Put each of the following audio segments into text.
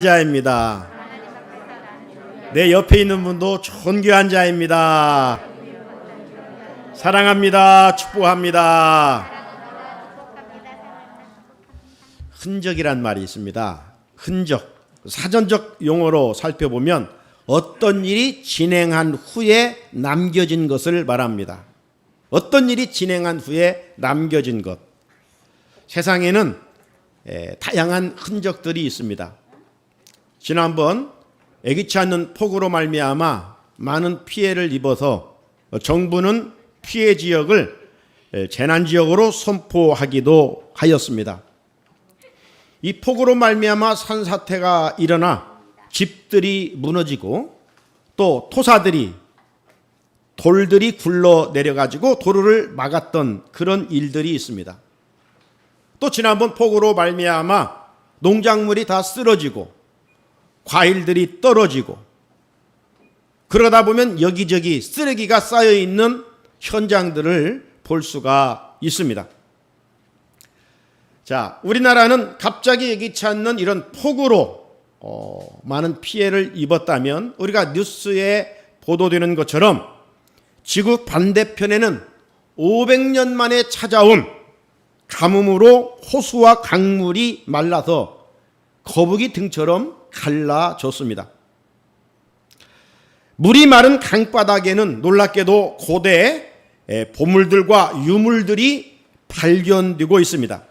자입니다. 내 옆에 있는 분도 존귀한 자입니다. 사랑합니다. 축복합니다. 흔적이란 말이 있습니다. 흔적, 사전적 용어로 살펴보면 어떤 일이 진행한 후에 남겨진 것을 말합니다. 어떤 일이 진행한 후에 남겨진 것. 세상에는 다양한 흔적들이 있습니다. 지난번 예기치 않는 폭우로 말미암아 많은 피해를 입어서 정부는 피해 지역을 재난지역으로 선포하기도 하였습니다. 이 폭우로 말미암아 산사태가 일어나 집들이 무너지고 또 토사들이 돌들이 굴러 내려가지고 도로를 막았던 그런 일들이 있습니다. 또 지난번 폭우로 말미암아 농작물이 다 쓰러지고 과일들이 떨어지고 그러다 보면 여기저기 쓰레기가 쌓여 있는 현장들을 볼 수가 있습니다. 자, 우리나라는 갑자기 예기치 않는 이런 폭우로 많은 피해를 입었다면 우리가 뉴스에 보도되는 것처럼 지구 반대편에는 500년 만에 찾아온 가뭄으로 호수와 강물이 말라서 거북이 등처럼 갈라졌습니다. 물이 마른 강바닥에는 놀랍게도 고대 보물들과 유물들이 발견되고 있습니다.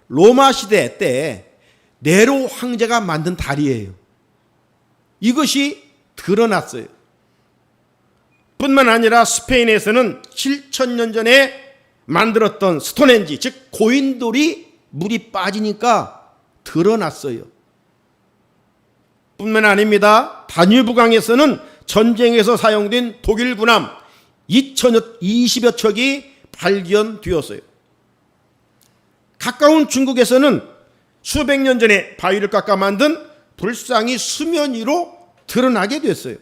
로마 시대 때 네로 황제가 만든 다리예요. 이것이 드러났어요. 뿐만 아니라 스페인에서는 7,000년 전에 만들었던 스톤헨지, 즉 고인돌이 물이 빠지니까 드러났어요. 뿐만 아닙니다. 다뉴브강에서는 전쟁에서 사용된 독일 군함 20여 척이 발견되었어요. 가까운 중국에서는 수백 년 전에 바위를 깎아 만든 불상이 수면 위로 드러나게 됐어요.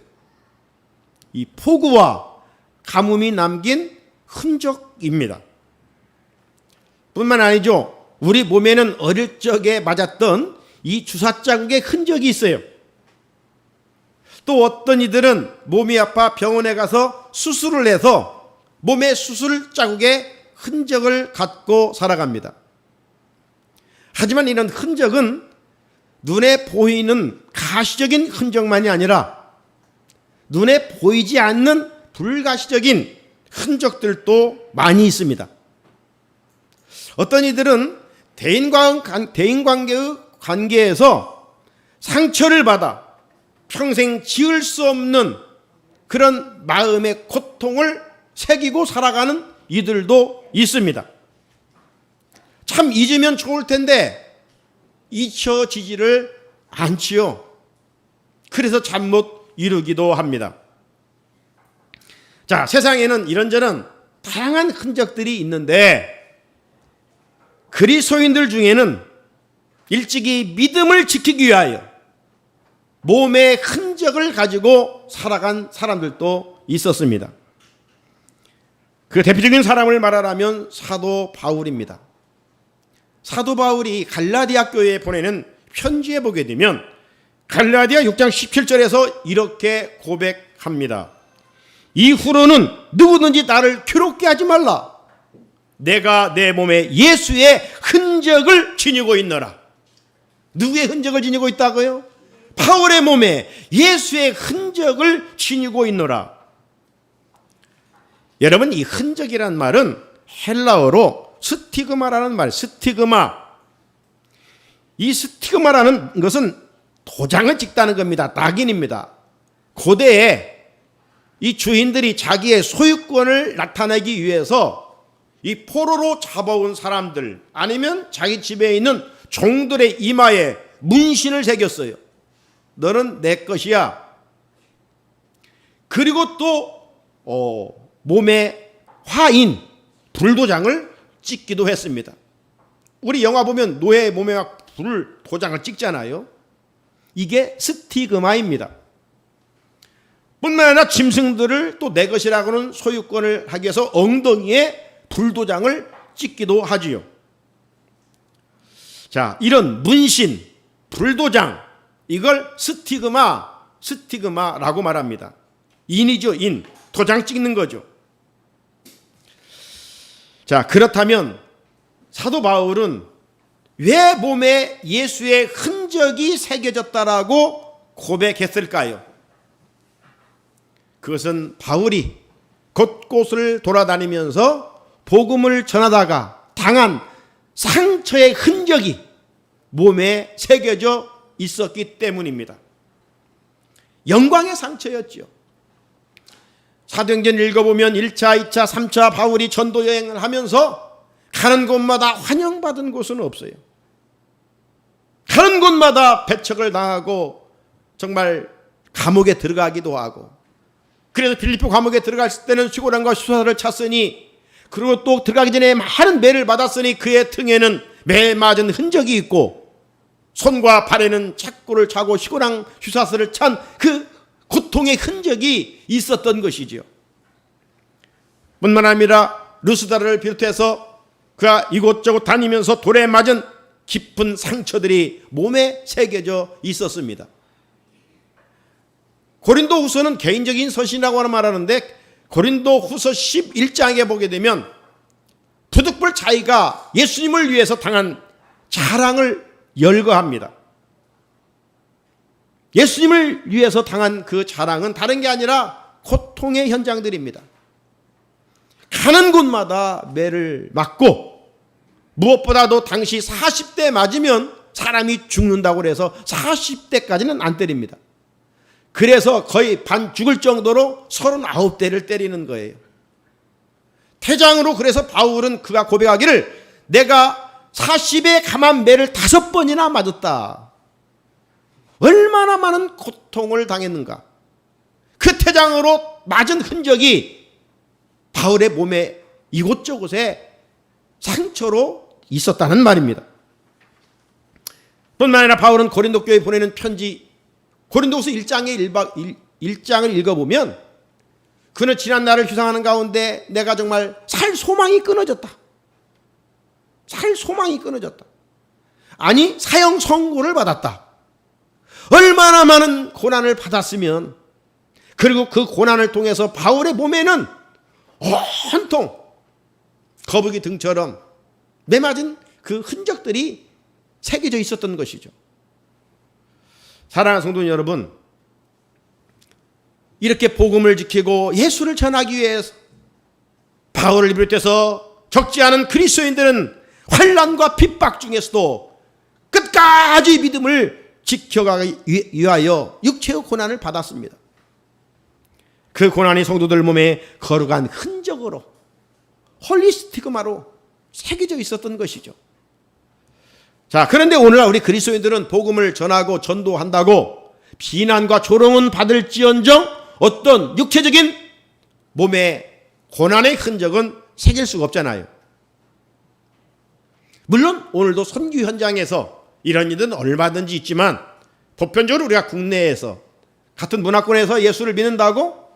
이 폭우와 가뭄이 남긴 흔적입니다. 뿐만 아니죠. 우리 몸에는 어릴 적에 맞았던 이 주사자국의 흔적이 있어요. 또 어떤 이들은 몸이 아파 병원에 가서 수술을 해서 몸에 수술 자국의 흔적을 갖고 살아갑니다. 하지만 이런 흔적은 눈에 보이는 가시적인 흔적만이 아니라 눈에 보이지 않는 불가시적인 흔적들도 많이 있습니다. 어떤 이들은 대인관계의 관계에서 상처를 받아 평생 지을 수 없는 그런 마음의 고통을 새기고 살아가는 이들도 있습니다. 참 잊으면 좋을 텐데 잊혀지지를 않지요. 그래서 잠 못 이루기도 합니다. 자, 세상에는 이런저런 다양한 흔적들이 있는데 그리스도인들 중에는 일찍이 믿음을 지키기 위하여 몸의 흔적을 가지고 살아간 사람들도 있었습니다. 그 대표적인 사람을 말하라면 사도 바울입니다. 사도 바울이 갈라디아 교회에 보내는 편지에 보게 되면 갈라디아 6장 17절에서 이렇게 고백합니다. 이후로는 누구든지 나를 괴롭게 하지 말라. 내가 내 몸에 예수의 흔적을 지니고 있노라. 누구의 흔적을 지니고 있다고요? 바울의 몸에 예수의 흔적을 지니고 있노라. 여러분, 이 흔적이란 말은 헬라어로 스티그마라는 말, 스티그마. 이 스티그마라는 것은 도장을 찍다는 겁니다. 낙인입니다. 고대에 이 주인들이 자기의 소유권을 나타내기 위해서 이 포로로 잡아온 사람들 아니면 자기 집에 있는 종들의 이마에 문신을 새겼어요. 너는 내 것이야. 그리고 또 몸에 화인, 불도장을 찍기도 했습니다. 우리 영화 보면 노예 몸에 막 불 도장을 찍잖아요. 이게 스티그마입니다. 뿐만 아니라 짐승들을 또 내 것이라고는 소유권을 하기 위해서 엉덩이에 불도장을 찍기도 하지요. 자, 이런 문신, 불도장, 이걸 스티그마라고 말합니다. 인이죠, 인. 도장 찍는 거죠. 자, 그렇다면 사도 바울은 왜 몸에 예수의 흔적이 새겨졌다라고 고백했을까요? 그것은 바울이 곳곳을 돌아다니면서 복음을 전하다가 당한 상처의 흔적이 몸에 새겨져 있었기 때문입니다. 영광의 상처였지요. 사도행전 읽어보면 1차, 2차, 3차 바울이 전도 여행을 하면서 가는 곳마다 환영받은 곳은 없어요. 가는 곳마다 배척을 당하고 정말 감옥에 들어가기도 하고, 그래서 빌립보 감옥에 들어갔을 때는 수고랑과 수사를 찼으니, 그리고 또 들어가기 전에 많은 매를 받았으니 그의 등에는 매 맞은 흔적이 있고 손과 발에는 착고를 차고 시고랑 휴사스를 찬 그 고통의 흔적이 있었던 것이지요. 뿐만 아니라 루스다를 비롯해서 그가 이곳저곳 다니면서 돌에 맞은 깊은 상처들이 몸에 새겨져 있었습니다. 고린도후서는 개인적인 서신이라고 말하는데 고린도후서 11장에 보게 되면 부득불 자기가 예수님을 위해서 당한 자랑을 열거합니다. 예수님을 위해서 당한 그 자랑은 다른 게 아니라 고통의 현장들입니다. 가는 곳마다 매를 맞고, 무엇보다도 당시 40대 맞으면 사람이 죽는다고 해서 40대까지는 안 때립니다. 그래서 거의 반 죽을 정도로 39대를 때리는 거예요. 태장으로 그래서 바울은 그가 고백하기를 내가 40에 감한 매를 5번이나 맞았다. 얼마나 많은 고통을 당했는가. 그 태장으로 맞은 흔적이 바울의 몸에 이곳저곳에 상처로 있었다는 말입니다. 뿐만 아니라 바울은 고린도 교회에 보내는 편지 고린도후서 1장을 읽어보면 그는 지난 날을 휴상하는 가운데 내가 정말 살 소망이 끊어졌다. 살 소망이 끊어졌다. 아니 사형 선고를 받았다. 얼마나 많은 고난을 받았으면, 그리고 그 고난을 통해서 바울의 몸에는 온통 거북이 등처럼 매맞은 그 흔적들이 새겨져 있었던 것이죠. 사랑하는 성도 여러분, 이렇게 복음을 지키고 예수를 전하기 위해서 바울을 비롯해서 적지 않은 그리스도인들은 환난과 핍박 중에서도 끝까지 믿음을 지켜가기 위하여 육체의 고난을 받았습니다. 그 고난이 성도들 몸에 거룩한 흔적으로, 홀리스티그마로 새겨져 있었던 것이죠. 자, 그런데 오늘날 우리 그리스도인들은 복음을 전하고 전도한다고 비난과 조롱은 받을지언정 어떤 육체적인 몸에 고난의 흔적은 새길 수가 없잖아요. 물론 오늘도 선교 현장에서 이런 일은 얼마든지 있지만, 보편적으로 우리가 국내에서 같은 문화권에서 예수를 믿는다고,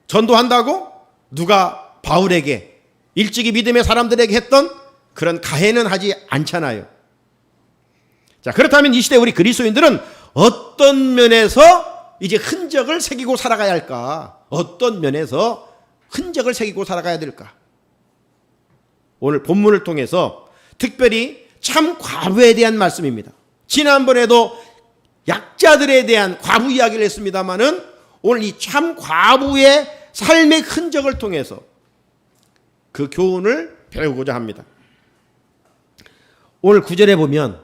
전도한다고 누가 바울에게, 일찍이 믿음의 사람들에게 했던 그런 가해는 하지 않잖아요. 자, 그렇다면 이 시대 우리 그리스도인들은 어떤 면에서 이제 흔적을 새기고 살아가야 할까? 어떤 면에서 흔적을 새기고 살아가야 될까? 오늘 본문을 통해서 특별히 참 과부에 대한 말씀입니다. 지난번에도 약자들에 대한 과부 이야기를 했습니다마는 오늘 이 참 과부의 삶의 흔적을 통해서 그 교훈을 배우고자 합니다. 오늘 9절에 보면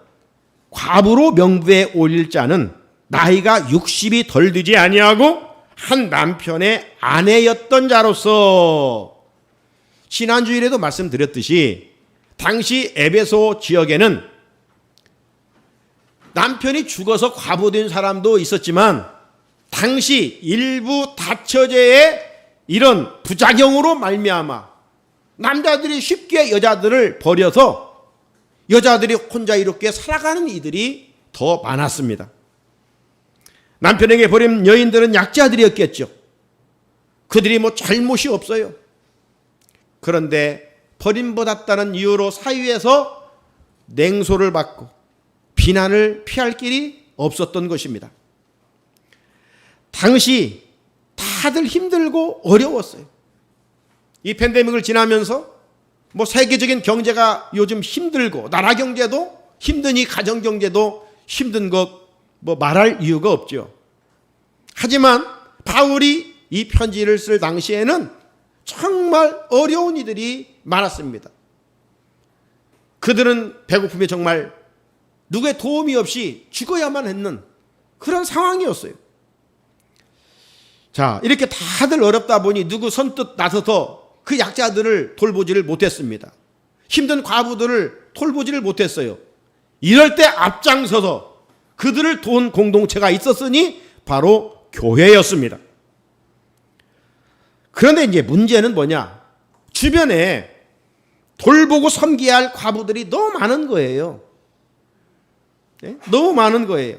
과부로 명부에 올릴 자는 나이가 60이 덜 되지 아니하고 한 남편의 아내였던 자로서, 지난주일에도 말씀드렸듯이 당시 에베소 지역에는 남편이 죽어서 과부된 사람도 있었지만, 당시 일부 다처제의 이런 부작용으로 말미암아 남자들이 쉽게 여자들을 버려서 여자들이 혼자 이렇게 살아가는 이들이 더 많았습니다. 남편에게 버린 여인들은 약자들이었겠죠. 그들이 뭐 잘못이 없어요. 그런데 버림받았다는 이유로 사회에서 냉소를 받고 비난을 피할 길이 없었던 것입니다. 당시 다들 힘들고 어려웠어요. 이 팬데믹을 지나면서 세계적인 경제가 요즘 힘들고 나라 경제도 힘드니 가정 경제도 힘든 것 말할 이유가 없죠. 하지만 바울이 이 편지를 쓸 당시에는 정말 어려운 이들이 많았습니다. 그들은 배고픔에 정말 누구의 도움이 없이 죽어야만 했는 그런 상황이었어요. 자, 이렇게 다들 어렵다 보니 누구 선뜻 나서서 그 약자들을 돌보지를 못했습니다. 힘든 과부들을 돌보지를 못했어요. 이럴 때 앞장서서 그들을 도운 공동체가 있었으니 바로 교회였습니다. 그런데 이제 문제는 뭐냐? 주변에 돌보고 섬겨야 할 과부들이 너무 많은 거예요. 네? 너무 많은 거예요.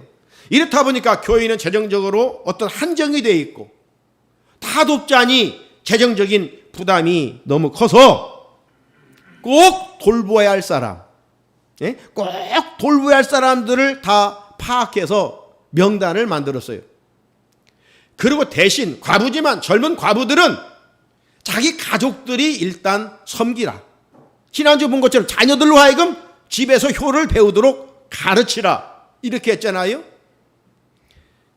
이렇다 보니까 교회는 재정적으로 어떤 한정이 되어 있고 다 돕자니 재정적인 부담이 너무 커서 꼭 돌보아야 할 사람, 꼭 돌보아야 할 사람들을 다 파악해서 명단을 만들었어요. 그리고 대신 과부지만 젊은 과부들은 자기 가족들이 일단 섬기라. 지난주 본 것처럼 자녀들로 하여금 집에서 효를 배우도록 가르치라. 이렇게 했잖아요.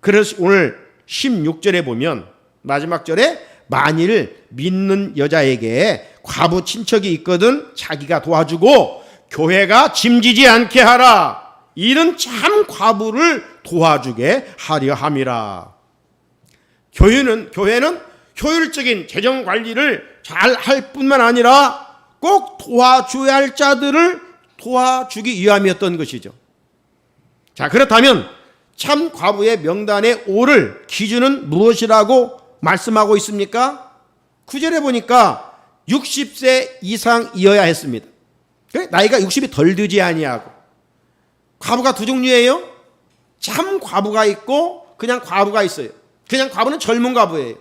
그래서 오늘 16절에 보면 마지막 절에 만일 믿는 여자에게 과부 친척이 있거든 자기가 도와주고 교회가 짐지지 않게 하라. 이는 참 과부를 도와주게 하려 함이라. 교회는 효율적인 재정 관리를 잘 할 뿐만 아니라 꼭 도와줘야 할 자들을 도와주기 위함이었던 것이죠. 자, 그렇다면 참 과부의 명단에 오를 기준은 무엇이라고 말씀하고 있습니까? 9절에 보니까 60세 이상이어야 했습니다. 나이가 60이 덜 되지 아니하고. 과부가 두 종류예요. 참 과부가 있고 그냥 과부가 있어요. 그냥 과부는 젊은 과부예요.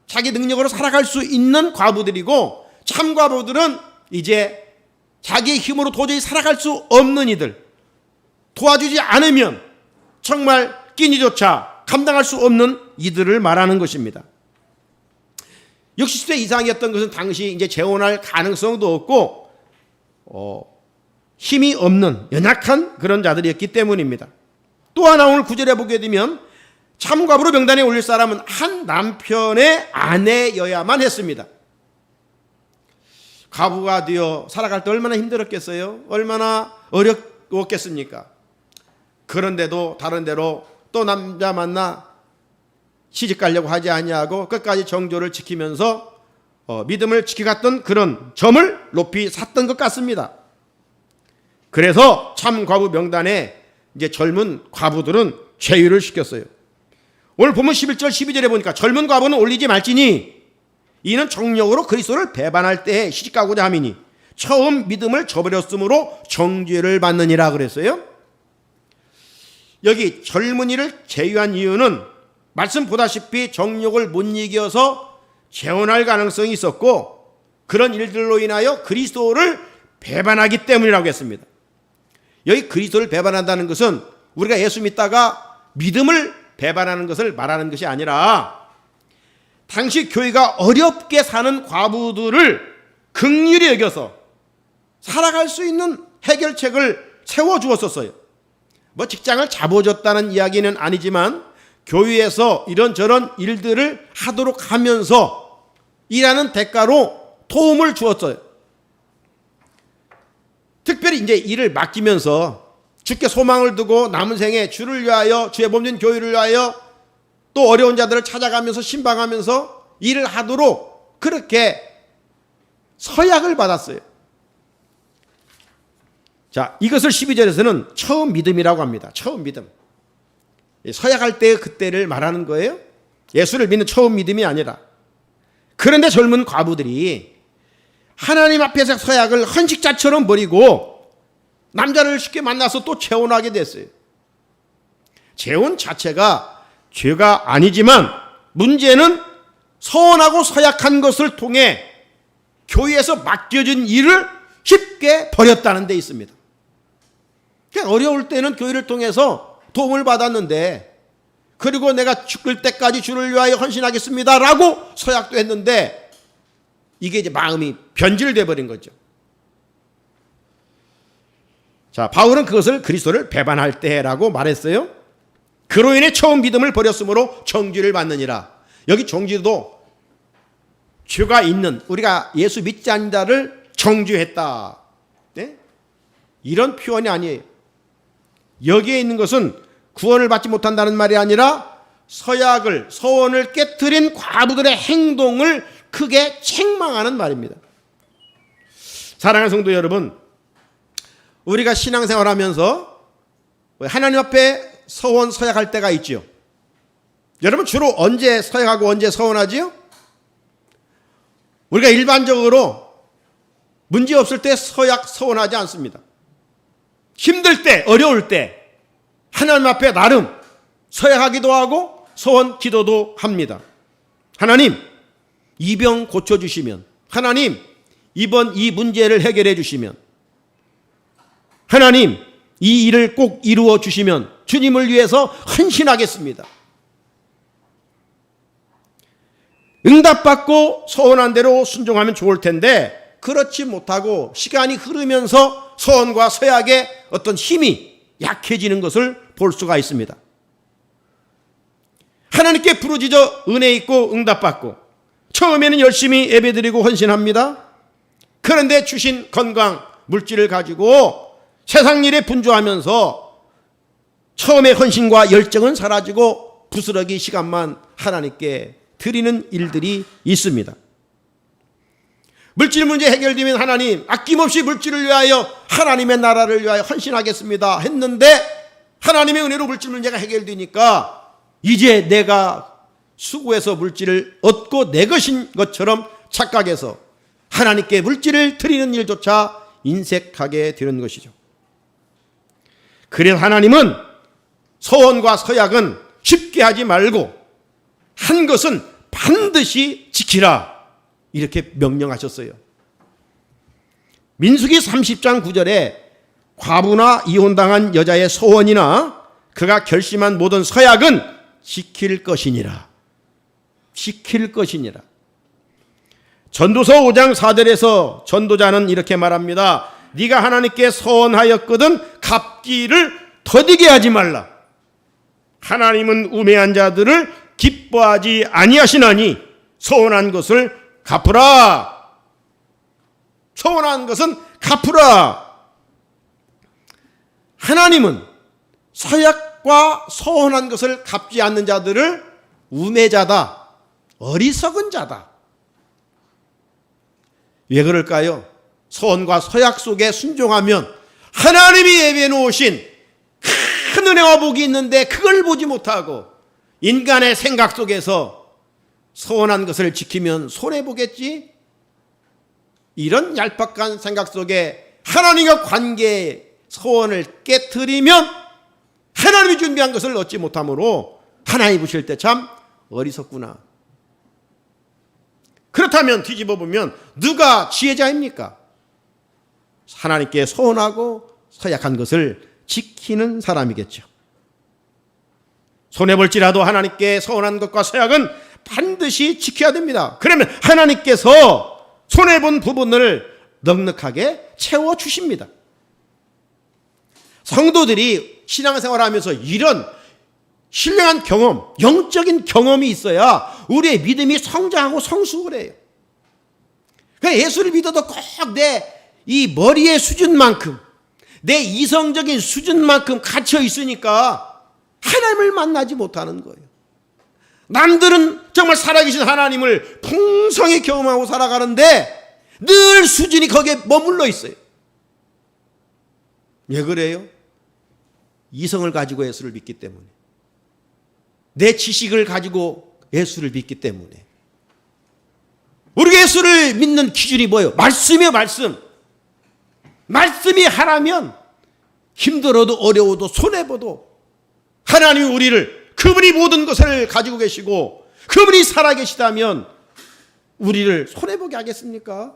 자기 능력으로 살아갈 수 있는 과부들이고 참 과부들은 이제 자기의 힘으로 도저히 살아갈 수 없는 이들, 도와주지 않으면 정말 끼니조차 감당할 수 없는 이들을 말하는 것입니다. 60세 이상이었던 것은 당시 이제 재혼할 가능성도 없고 힘이 없는 연약한 그런 자들이었기 때문입니다. 또 하나 오늘 9절에 보게 되면 참과부로 명단에 올릴 사람은 한 남편의 아내여야만 했습니다. 과부가 되어 살아갈 때 얼마나 힘들었겠어요? 얼마나 어렵겠습니까? 그런데도 다른 데로 또 남자 만나 시집 가려고 하지 아니하고 끝까지 정조를 지키면서 믿음을 지켜갔던 그런 점을 높이 샀던 것 같습니다. 그래서 참 과부 명단에 이제 젊은 과부들은 제외를 시켰어요. 오늘 본문 11절 12절에 보니까 젊은 과부는 올리지 말지니 이는 정력으로 그리스도를 배반할 때에 시집가고자 함이니 처음 믿음을 저버렸으므로 정죄를 받느니라 그랬어요. 여기 젊은이를 제외한 이유는 말씀 보다시피 정욕을 못 이겨서 재혼할 가능성이 있었고 그런 일들로 인하여 그리스도를 배반하기 때문이라고 했습니다. 여기 그리스도를 배반한다는 것은 우리가 예수 믿다가 믿음을 배반하는 것을 말하는 것이 아니라 당시 교회가 어렵게 사는 과부들을 긍휼히 여겨서 살아갈 수 있는 해결책을 세워주었었어요. 직장을 잡아줬다는 이야기는 아니지만 교회에서 이런저런 일들을 하도록 하면서 일하는 대가로 도움을 주었어요. 특별히 이제 일을 맡기면서 주께 소망을 두고 남은 생에 주를 위하여 주의 몸된 교회를 위하여 또 어려운 자들을 찾아가면서 신방하면서 일을 하도록 그렇게 서약을 받았어요. 자, 이것을 12절에서는 처음 믿음이라고 합니다. 처음 믿음. 서약할 때 그때를 말하는 거예요. 예수를 믿는 처음 믿음이 아니라. 그런데 젊은 과부들이 하나님 앞에서 서약을 헌식자처럼 버리고 남자를 쉽게 만나서 또 재혼하게 됐어요. 재혼 자체가 죄가 아니지만 문제는 서원하고 서약한 것을 통해 교회에서 맡겨진 일을 쉽게 버렸다는 데 있습니다. 그러니까 어려울 때는 교회를 통해서 도움을 받았는데, 그리고 내가 죽을 때까지 주를 위하여 헌신하겠습니다 라고 서약도 했는데, 이게 이제 마음이 변질돼 버린 거죠. 자, 바울은 그것을 그리스도를 배반할 때라고 말했어요. 그로 인해 처음 믿음을 버렸으므로 정죄를 받느니라. 여기 정죄도 죄가 있는, 우리가 예수 믿지 않는 자를 정죄했다, 네? 이런 표현이 아니에요. 여기에 있는 것은 구원을 받지 못한다는 말이 아니라 서원을 깨트린 과부들의 행동을 크게 책망하는 말입니다. 사랑하는 성도 여러분, 우리가 신앙생활하면서 하나님 앞에 서약할 때가 있죠. 여러분 주로 언제 서약하고 언제 서원하지요? 우리가 일반적으로 문제 없을 때 서원하지 않습니다. 힘들 때, 어려울 때 하나님 앞에 나름 서약하기도 하고 서원 기도도 합니다. 하나님, 이 병 고쳐주시면, 하나님, 이번 이 문제를 해결해 주시면, 하나님, 이 일을 꼭 이루어 주시면 주님을 위해서 헌신하겠습니다. 응답받고 서원한 대로 순종하면 좋을 텐데, 그렇지 못하고 시간이 흐르면서 서원과 서약의 어떤 힘이 약해지는 것을 볼 수가 있습니다. 하나님께 부르짖어 은혜 있고 응답받고 처음에는 열심히 예배드리고 헌신합니다. 그런데 주신 건강, 물질을 가지고 세상 일에 분주하면서 처음에 헌신과 열정은 사라지고 부스러기 시간만 하나님께 드리는 일들이 있습니다. 물질 문제 해결되면 하나님, 아낌없이 물질을 위하여 하나님의 나라를 위하여 헌신하겠습니다 했는데, 하나님의 은혜로 물질 문제가 해결되니까 이제 내가 수고해서 물질을 얻고 내 것인 것처럼 착각해서 하나님께 물질을 드리는 일조차 인색하게 되는 것이죠. 그래서 하나님은 서원과 서약은 쉽게 하지 말고 한 것은 반드시 지키라, 이렇게 명령하셨어요. 민수기 30장 9절에 과부나 이혼당한 여자의 서원이나 그가 결심한 모든 서약은 지킬 것이니라. 지킬 것이니라. 전도서 5장 4절에서 전도자는 이렇게 말합니다. 네가 하나님께 서원하였거든 갚기를 더디게 하지 말라. 하나님은 우매한 자들을 기뻐하지 아니하시나니 서원한 것을 갚으라. 서원한 것은 갚으라. 하나님은 서약과 서원한 것을 갚지 않는 자들을 우매자다, 어리석은 자다. 왜 그럴까요? 서원과 서약 속에 순종하면 하나님이 예비해 놓으신 큰 은혜와 복이 있는데 그걸 보지 못하고 인간의 생각 속에서 서원한 것을 지키면 손해보겠지? 이런 얄팍한 생각 속에 하나님과 관계의 서원을 깨트리면 하나님이 준비한 것을 얻지 못하므로 하나님 보실 때 참 어리석구나. 그렇다면 뒤집어 보면 누가 지혜자입니까? 하나님께 서원하고 서약한 것을 지키는 사람이겠죠. 손해볼지라도 하나님께 서원한 것과 서약은 반드시 지켜야 됩니다. 그러면 하나님께서 손해본 부분을 넉넉하게 채워주십니다. 성도들이 신앙생활하면서 이런 신령한 경험, 영적인 경험이 있어야 우리의 믿음이 성장하고 성숙을 해요. 그러니까 예수를 믿어도 꼭 내 이 머리의 수준만큼, 내 이성적인 수준만큼 갇혀 있으니까 하나님을 만나지 못하는 거예요. 남들은 정말 살아계신 하나님을 풍성히 경험하고 살아가는데 늘 수준이 거기에 머물러 있어요. 왜 그래요? 이성을 가지고 예수를 믿기 때문에, 내 지식을 가지고 예수를 믿기 때문에. 우리가 예수를 믿는 기준이 뭐예요? 말씀이에요. 말씀. 말씀이 하나면 힘들어도 어려워도 손해봐도 하나님이 우리를, 그분이 모든 것을 가지고 계시고 그분이 살아계시다면 우리를 손해보게 하겠습니까?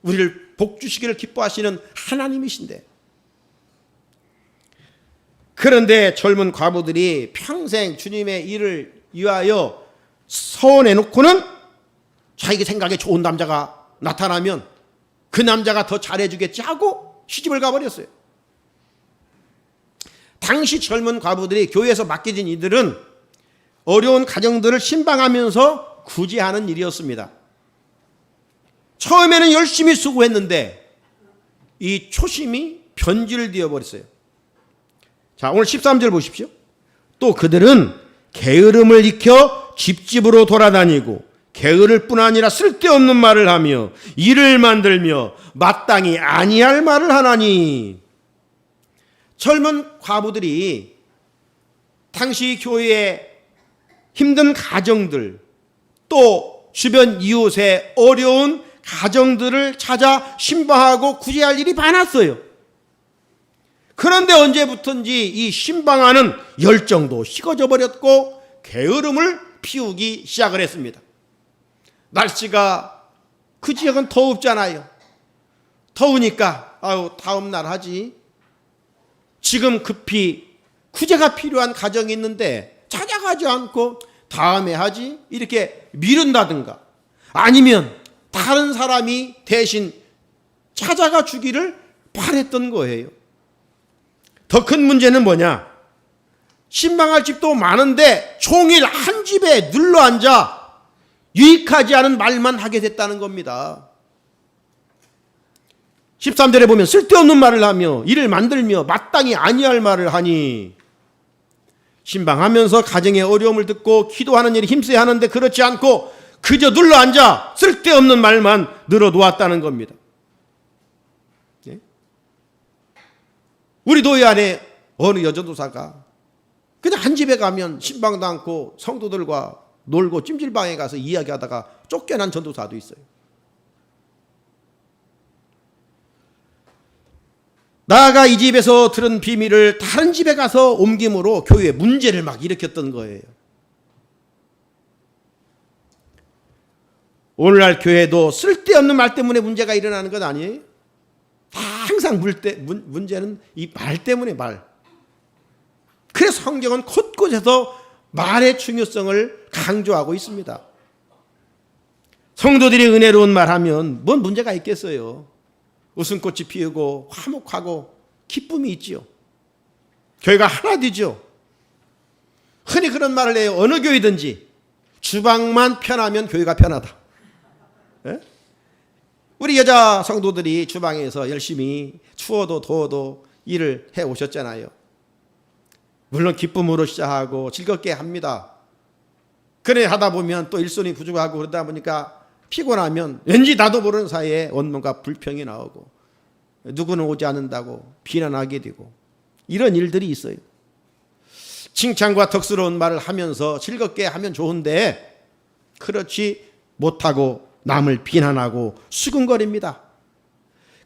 우리를 복 주시기를 기뻐하시는 하나님이신데, 그런데 젊은 과부들이 평생 주님의 일을 위하여 서원해놓고는 자기 생각에 좋은 남자가 나타나면 그 남자가 더 잘해주겠지 하고 시집을 가버렸어요. 당시 젊은 과부들이 교회에서 맡겨진 이들은 어려운 가정들을 신방하면서 구제하는 일이었습니다. 처음에는 열심히 수고했는데 이 초심이 변질되어 버렸어요. 자, 오늘 13절 보십시오. 또 그들은 게으름을 익혀 집집으로 돌아다니고 게으를 뿐 아니라 쓸데없는 말을 하며 일을 만들며 마땅히 아니할 말을 하나니. 젊은 과부들이 당시 교회의 힘든 가정들, 또 주변 이웃의 어려운 가정들을 찾아 신방하고 구제할 일이 많았어요. 그런데 언제부턴지 이 신방하는 열정도 식어져 버렸고 게으름을 피우기 시작을 했습니다. 날씨가 그 지역은 더웁잖아요. 더우니까 다음 날 하지. 지금 급히 구제가 필요한 가정이 있는데 찾아가지 않고 다음에 하지, 이렇게 미룬다든가 아니면 다른 사람이 대신 찾아가 주기를 바랬던 거예요. 더 큰 문제는 뭐냐? 신방할 집도 많은데 종일 한 집에 눌러앉아 유익하지 않은 말만 하게 됐다는 겁니다. 13절에 보면 쓸데없는 말을 하며 일을 만들며 마땅히 아니할 말을 하니. 신방하면서 가정의 어려움을 듣고 기도하는 일에 힘써야 하는데 그렇지 않고 그저 눌러앉아 쓸데없는 말만 늘어놓았다는 겁니다. 예? 우리 교회 안에 어느 여전도사가 그냥 한 집에 가면 신방도 않고 성도들과 놀고 찜질방에 가서 이야기하다가 쫓겨난 전도사도 있어요. 나아가 이 집에서 들은 비밀을 다른 집에 가서 옮김으로 교회에 문제를 막 일으켰던 거예요. 오늘날 교회도 쓸데없는 말 때문에 문제가 일어나는 것 아니에요? 항상 문제는 이 말 때문에 말. 그래서 성경은 곳곳에서 말의 중요성을 강조하고 있습니다. 성도들이 은혜로운 말하면 뭔 문제가 있겠어요? 웃음꽃이 피우고 화목하고 기쁨이 있지요. 교회가 하나 되죠. 흔히 그런 말을 해요. 어느 교회든지 주방만 편하면 교회가 편하다. 예? 우리 여자 성도들이 주방에서 열심히 추워도 더워도 일을 해 오셨잖아요. 물론 기쁨으로 시작하고 즐겁게 합니다. 그래 하다 보면 또 일손이 부족하고 그러다 보니까 피곤하면 왠지 나도 모르는 사이에 온몸과 불평이 나오고 누구는 오지 않는다고 비난하게 되고 이런 일들이 있어요. 칭찬과 덕스러운 말을 하면서 즐겁게 하면 좋은데 그렇지 못하고 남을 비난하고 수근거립니다.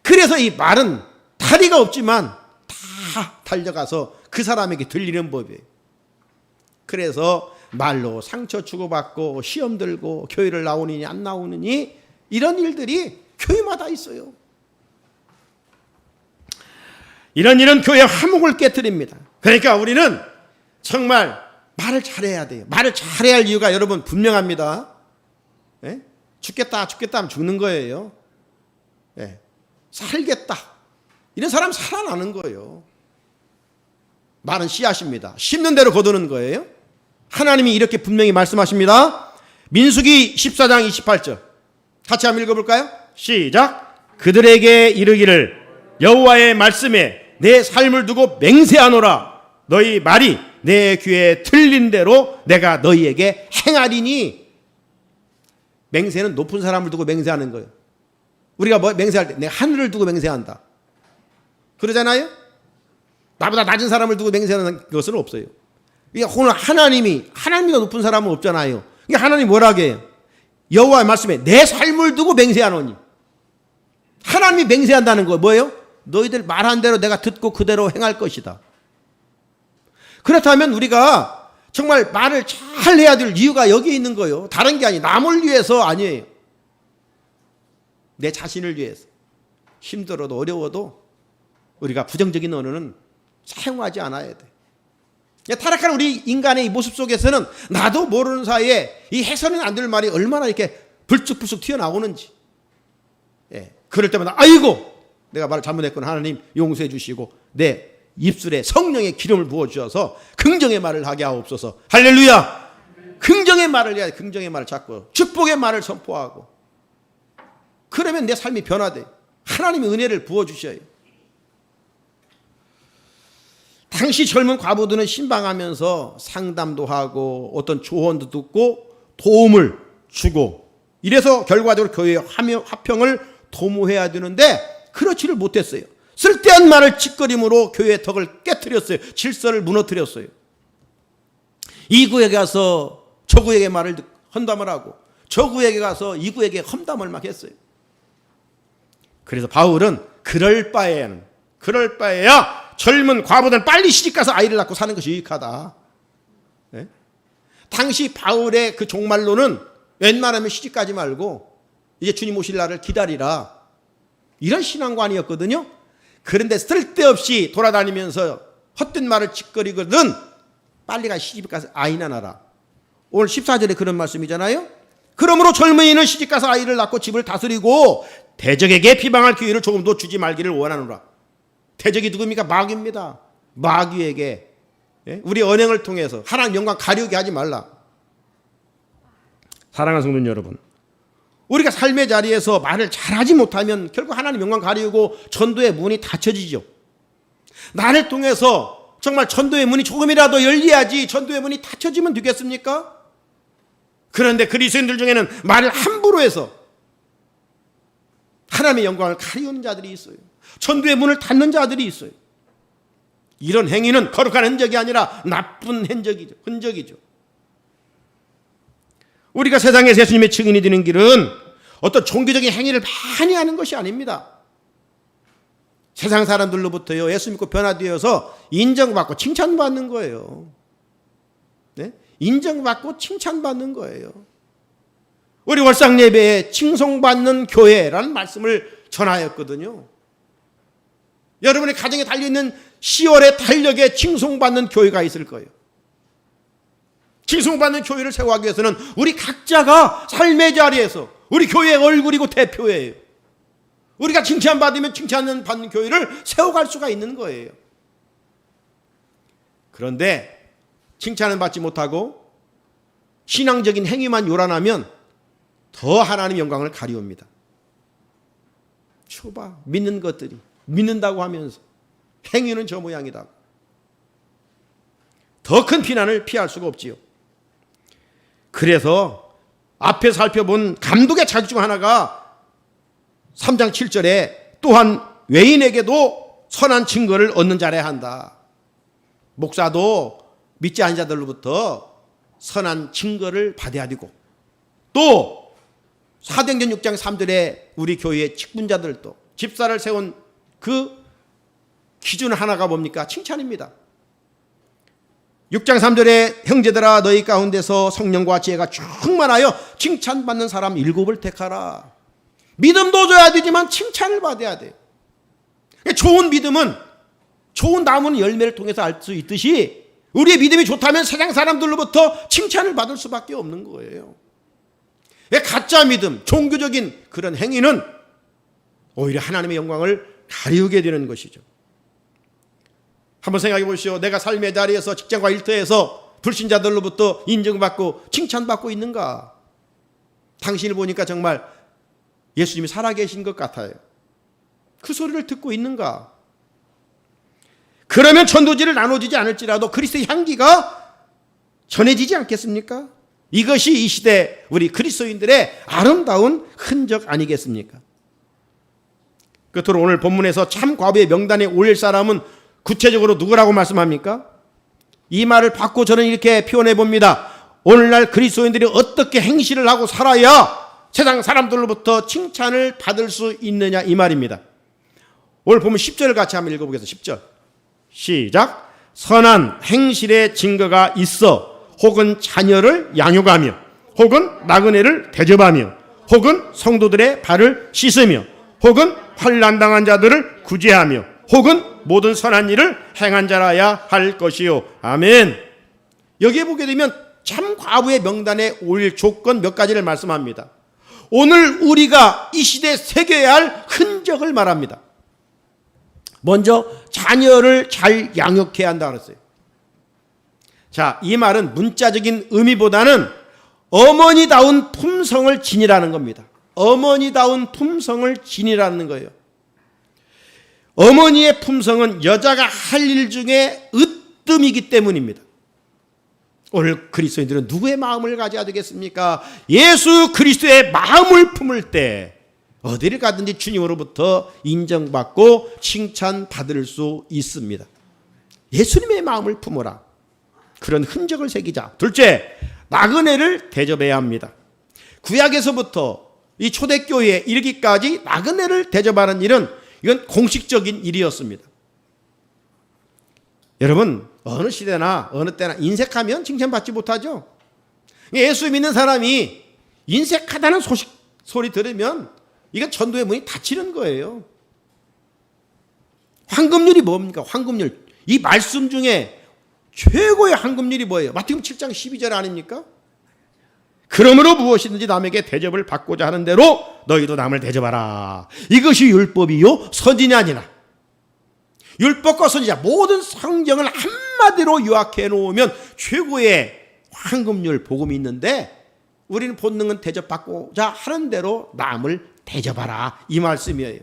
그래서 이 말은 다리가 없지만 다 달려가서 그 사람에게 들리는 법이에요. 그래서 말로 상처 주고받고 시험 들고 교회를 나오느니 안 나오느니 이런 일들이 교회마다 있어요. 이런 일은 교회 화목을 깨뜨립니다. 그러니까 우리는 정말 말을 잘해야 돼요. 말을 잘해야 할 이유가 여러분 분명합니다. 예? 죽겠다 하면 죽는 거예요. 예. 살겠다. 이런 사람 살아나는 거예요. 말은 씨앗입니다. 심는 대로 거두는 거예요. 하나님이 이렇게 분명히 말씀하십니다. 민수기 14장 28절 같이 한번 읽어볼까요? 시작. 그들에게 이르기를 여호와의 말씀에 내 삶을 두고 맹세하노라. 너희 말이 내 귀에 들린 대로 내가 너희에게 행하리니. 맹세는 높은 사람을 두고 맹세하는 거예요. 우리가 맹세할 때 내가 하늘을 두고 맹세한다 그러잖아요. 나보다 낮은 사람을 두고 맹세하는 것은 없어요. 오늘 하나님보다 높은 사람은 없잖아요. 하나님 뭐라고 해요? 여호와의 말씀에 내 삶을 두고 맹세하노니. 하나님이 맹세한다는 거 뭐예요? 너희들 말한 대로 내가 듣고 그대로 행할 것이다. 그렇다면 우리가 정말 말을 잘 해야 될 이유가 여기 있는 거예요. 다른 게 아니에요. 남을 위해서 아니에요. 내 자신을 위해서. 힘들어도 어려워도 우리가 부정적인 언어는 사용하지 않아야 돼. 타락한 우리 인간의 이 모습 속에서는 나도 모르는 사이에 이 해서는 안 될 말이 얼마나 이렇게 불쑥불쑥 튀어나오는지. 그럴 때마다 아이고 내가 말을 잘못했구나. 하나님 용서해 주시고 내 입술에 성령의 기름을 부어주셔서 긍정의 말을 하게 하옵소서. 할렐루야. 긍정의 말을 해야 돼. 긍정의 말을 찾고 축복의 말을 선포하고, 그러면 내 삶이 변화돼. 하나님의 은혜를 부어주셔요. 당시 젊은 과부들은 신방하면서 상담도 하고 어떤 조언도 듣고 도움을 주고, 이래서 결과적으로 교회의 화평을 도모해야 되는데 그렇지를 못했어요. 쓸데없는 말을 짓거림으로 교회의 덕을 깨트렸어요. 질서를 무너뜨렸어요. 이 구에게 가서 저 구에게 말을 험담을 하고, 저 구에게 가서 이 구에게 험담을 막 했어요. 그래서 바울은 그럴 바에야 젊은 과부들은 빨리 시집가서 아이를 낳고 사는 것이 유익하다. 네? 당시 바울의 그 종말로는 웬만하면 시집가지 말고 이제 주님 오실 날을 기다리라, 이런 신앙관이었거든요. 그런데 쓸데없이 돌아다니면서 헛된 말을 짓거리거든 빨리 가 시집가서 아이나 낳아라. 오늘 14절에 그런 말씀이잖아요. 그러므로 젊은이는 시집가서 아이를 낳고 집을 다스리고 대적에게 비방할 기회를 조금도 주지 말기를 원하노라. 대적이 누굽니까? 마귀입니다. 마귀에게 우리 언행을 통해서 하나님 영광 가리우게 하지 말라. 사랑하는 성도 여러분, 우리가 삶의 자리에서 말을 잘하지 못하면 결국 하나님 영광 가리우고 전도의 문이 닫혀지죠. 나를 통해서 정말 전도의 문이 조금이라도 열려야지 전도의 문이 닫혀지면 되겠습니까? 그런데 그리스도인들 중에는 말을 함부로 해서 하나님의 영광을 가리우는 자들이 있어요. 전도의 문을 닫는 자들이 있어요. 이런 행위는 거룩한 흔적이 아니라 나쁜 흔적이죠. 우리가 세상에서 예수님의 증인이 되는 길은 어떤 종교적인 행위를 많이 하는 것이 아닙니다. 세상 사람들로부터요, 예수 믿고 변화되어서 인정받고 칭찬받는 거예요. 네? 인정받고 칭찬받는 거예요. 우리 월상 예배에 칭송받는 교회라는 말씀을 전하였거든요. 여러분의 가정에 달려있는 10월의 달력에 칭송받는 교회가 있을 거예요. 칭송받는 교회를 세워가기 위해서는 우리 각자가 삶의 자리에서 우리 교회의 얼굴이고 대표예요. 우리가 칭찬받으면 칭찬받는 교회를 세워갈 수가 있는 거예요. 그런데 칭찬은 받지 못하고 신앙적인 행위만 요란하면 더 하나님 영광을 가리웁니다. 봐, 믿는 것들이 믿는다고 하면서 행위는 저 모양이다. 더 큰 비난을 피할 수가 없지요. 그래서 앞에 살펴본 감독의 자격 중 하나가 3장 7절에 또한 외인에게도 선한 증거를 얻는 자라야 한다. 목사도 믿지 않은 자들로부터 선한 증거를 받아야 되고, 또 사도행전 6장 3절에 우리 교회의 직분자들도 집사를 세운 그 기준 하나가 뭡니까? 칭찬입니다. 6장 3절에 형제들아 너희 가운데서 성령과 지혜가 충만하여 칭찬받는 사람 7을 택하라. 믿음도 줘야 되지만 칭찬을 받아야 돼. 좋은 믿음은, 좋은 나무는 열매를 통해서 알 수 있듯이 우리의 믿음이 좋다면 세상 사람들로부터 칭찬을 받을 수밖에 없는 거예요. 가짜 믿음, 종교적인 그런 행위는 오히려 하나님의 영광을 가리우게 되는 것이죠. 한번 생각해 보시오. 내가 삶의 자리에서 직장과 일터에서 불신자들로부터 인정받고 칭찬받고 있는가? 당신을 보니까 정말 예수님이 살아계신 것 같아요. 그 소리를 듣고 있는가? 그러면 전도지를 나눠지지 않을지라도 그리스도의 향기가 전해지지 않겠습니까? 이것이 이 시대 우리 그리스도인들의 아름다운 흔적 아니겠습니까? 끝으로 오늘 본문에서 참 과부의 명단에 올릴 사람은 구체적으로 누구라고 말씀합니까? 이 말을 받고 저는 이렇게 표현해 봅니다. 오늘날 그리스도인들이 어떻게 행실을 하고 살아야 세상 사람들로부터 칭찬을 받을 수 있느냐, 이 말입니다. 오늘 보면 10절을 같이 한번 읽어보겠습니다. 10절 시작. 선한 행실의 증거가 있어 혹은 자녀를 양육하며 혹은 나그네를 대접하며 혹은 성도들의 발을 씻으며 혹은 환난당한 자들을 구제하며 혹은 모든 선한 일을 행한 자라야 할 것이요. 아멘. 여기에 보게 되면 참 과부의 명단에 올릴 조건 몇 가지를 말씀합니다. 오늘 우리가 이 시대에 새겨야 할 흔적을 말합니다. 먼저 자녀를 잘 양육해야 한다 그랬어요. 자, 이 말은 문자적인 의미보다는 어머니다운 품성을 지니라는 겁니다. 어머니다운 품성을 지니라는 거예요. 어머니의 품성은 여자가 할 일 중에 으뜸이기 때문입니다. 오늘 그리스도인들은 누구의 마음을 가져야 되겠습니까? 예수 그리스도의 마음을 품을 때 어디를 가든지 주님으로부터 인정받고 칭찬받을 수 있습니다. 예수님의 마음을 품어라. 그런 흔적을 새기자. 둘째, 나그네를 대접해야 합니다. 구약에서부터 이 초대교회에 이르기까지 나그네를 대접하는 일은 이건 공식적인 일이었습니다. 여러분, 어느 시대나 어느 때나 인색하면 칭찬받지 못하죠. 예수 믿는 사람이 인색하다는 소리 들으면 이건 전도의 문이 닫히는 거예요. 황금률이 뭡니까? 황금률. 이 말씀 중에 최고의 황금률이 뭐예요? 마태복음 7장 12절 아닙니까? 그러므로 무엇이든지 남에게 대접을 받고자 하는 대로 너희도 남을 대접하라. 이것이 율법이요 선지자 아니라. 율법과 선지자 모든 성경을 한마디로 요약해 놓으면 최고의 황금률 복음이 있는데 우리는 본능은 대접받고자 하는 대로 남을 대접하라 이 말씀이에요.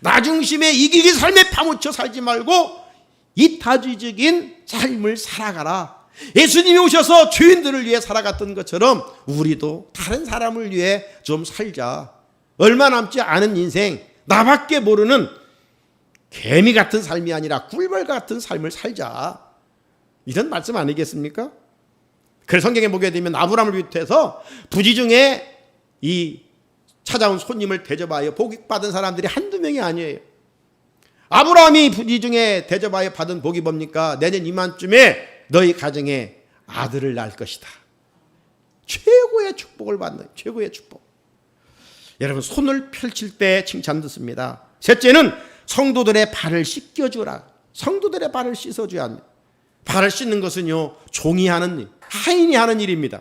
나 중심의 이기기 삶에 파묻혀 살지 말고 이타주의적인 삶을 살아가라. 예수님이 오셔서 죄인들을 위해 살아갔던 것처럼 우리도 다른 사람을 위해 좀 살자. 얼마 남지 않은 인생, 나밖에 모르는 개미 같은 삶이 아니라 꿀벌 같은 삶을 살자. 이런 말씀 아니겠습니까? 그래서 성경에 보게 되면 아브라함을 비롯해서 부지 중에 이 찾아온 손님을 대접하여 복받은 사람들이 한두 명이 아니에요. 아브라함이 부지 중에 대접하여 받은 복이 뭡니까? 내년 이맘쯤에 너희 가정에 아들을 낳을 것이다. 최고의 축복을 받는 최고의 축복. 여러분, 손을 펼칠 때 칭찬 듣습니다. 셋째는 성도들의 발을 씻겨주라. 성도들의 발을 씻어줘야 합니다. 발을 씻는 것은요, 종이 하는 일, 하인이 하는 일입니다.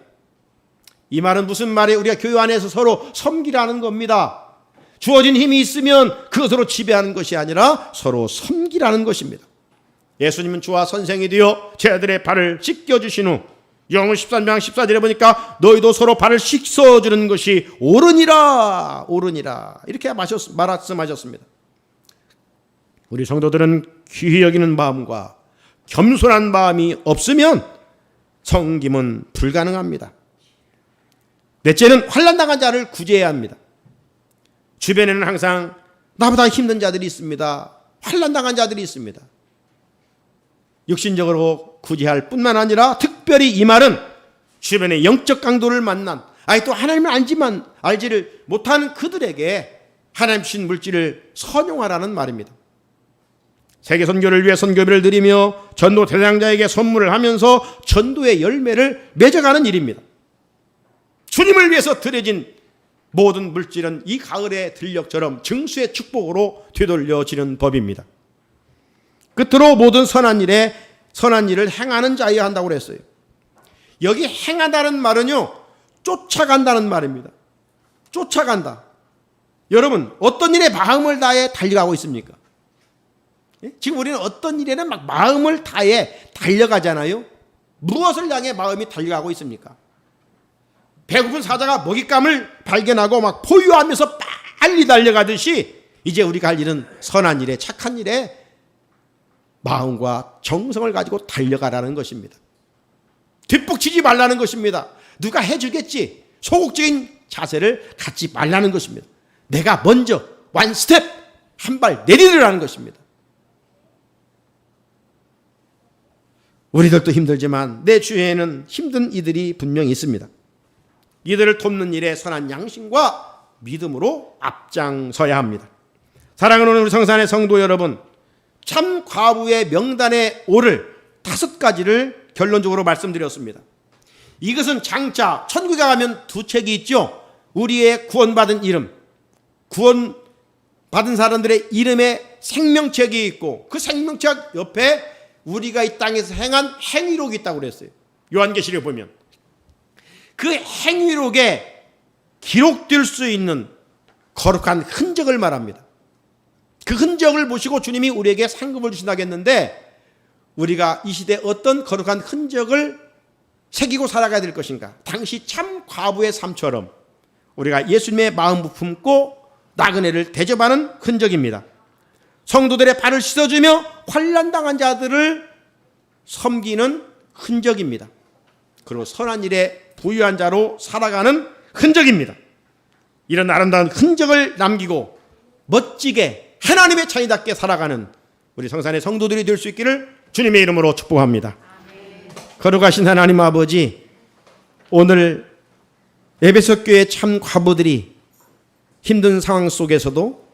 이 말은 무슨 말이에요? 우리가 교회 안에서 서로 섬기라는 겁니다. 주어진 힘이 있으면 그것으로 지배하는 것이 아니라 서로 섬기라는 것입니다. 예수님은 주와 선생이 되어 제 아들의 발을 씻겨주신 후 요한복음 13장 14절에 보니까 너희도 서로 발을 씻어주는 것이 옳으니라 옳으니라 이렇게 말씀하셨습니다. 우리 성도들은 귀히 여기는 마음과 겸손한 마음이 없으면 섬김은 불가능합니다. 넷째는 환난당한 자를 구제해야 합니다. 주변에는 항상 나보다 힘든 자들이 있습니다. 환난당한 자들이 있습니다. 육신적으로 구제할 뿐만 아니라 특별히 이 말은 주변의 영적 강도를 만난 또 하나님을 알지를 못하는 그들에게 하나님 주신 물질을 선용하라는 말입니다. 세계 선교를 위해 선교비를 드리며 전도 대상자에게 선물을 하면서 전도의 열매를 맺어가는 일입니다. 주님을 위해서 드려진 모든 물질은 이 가을의 들녘처럼 증수의 축복으로 되돌려지는 법입니다. 끝으로 모든 선한 일을 행하는 자여야 한다고 그랬어요. 여기 행한다는 말은요, 쫓아간다는 말입니다. 쫓아간다. 여러분, 어떤 일에 마음을 다해 달려가고 있습니까? 지금 우리는 어떤 일에는 막 마음을 다해 달려가잖아요. 무엇을 향해 마음이 달려가고 있습니까? 배고픈 사자가 먹잇감을 발견하고 막 포효하면서 빨리 달려가듯이 이제 우리가 할 일은 선한 일에 착한 일에 마음과 정성을 가지고 달려가라는 것입니다. 뒷북치지 말라는 것입니다. 누가 해주겠지 소극적인 자세를 갖지 말라는 것입니다. 내가 먼저 원 스텝 한 발 내리라는 것입니다. 우리들도 힘들지만 내 주위에는 힘든 이들이 분명히 있습니다. 이들을 돕는 일에 선한 양심과 믿음으로 앞장서야 합니다. 사랑하는 우리 성산의 성도 여러분, 참 과부의 명단에 오를 5가지를 결론적으로 말씀드렸습니다. 이것은 장차 천국에 가면 2책이 있죠. 우리의 구원받은 이름, 구원받은 받은 사람들의 이름에 생명책이 있고 그 생명책 옆에 우리가 이 땅에서 행한 행위록이 있다고 그랬어요. 요한계시록에 보면 그 행위록에 기록될 수 있는 거룩한 흔적을 말합니다. 그 흔적을 보시고 주님이 우리에게 상급을 주신다고 했는데 우리가 이 시대에 어떤 거룩한 흔적을 새기고 살아가야 될 것인가? 당시 참 과부의 삶처럼 우리가 예수님의 마음을 품고 나그네를 대접하는 흔적입니다. 성도들의 발을 씻어주며 환난당한 자들을 섬기는 흔적입니다. 그리고 선한 일에 부유한 자로 살아가는 흔적입니다. 이런 아름다운 흔적을 남기고 멋지게 하나님의 자녀답게 살아가는 우리 성산의 성도들이 될 수 있기를 주님의 이름으로 축복합니다. 거룩하신 하나님 아버지, 오늘 에베소 교회 참 과부들이 힘든 상황 속에서도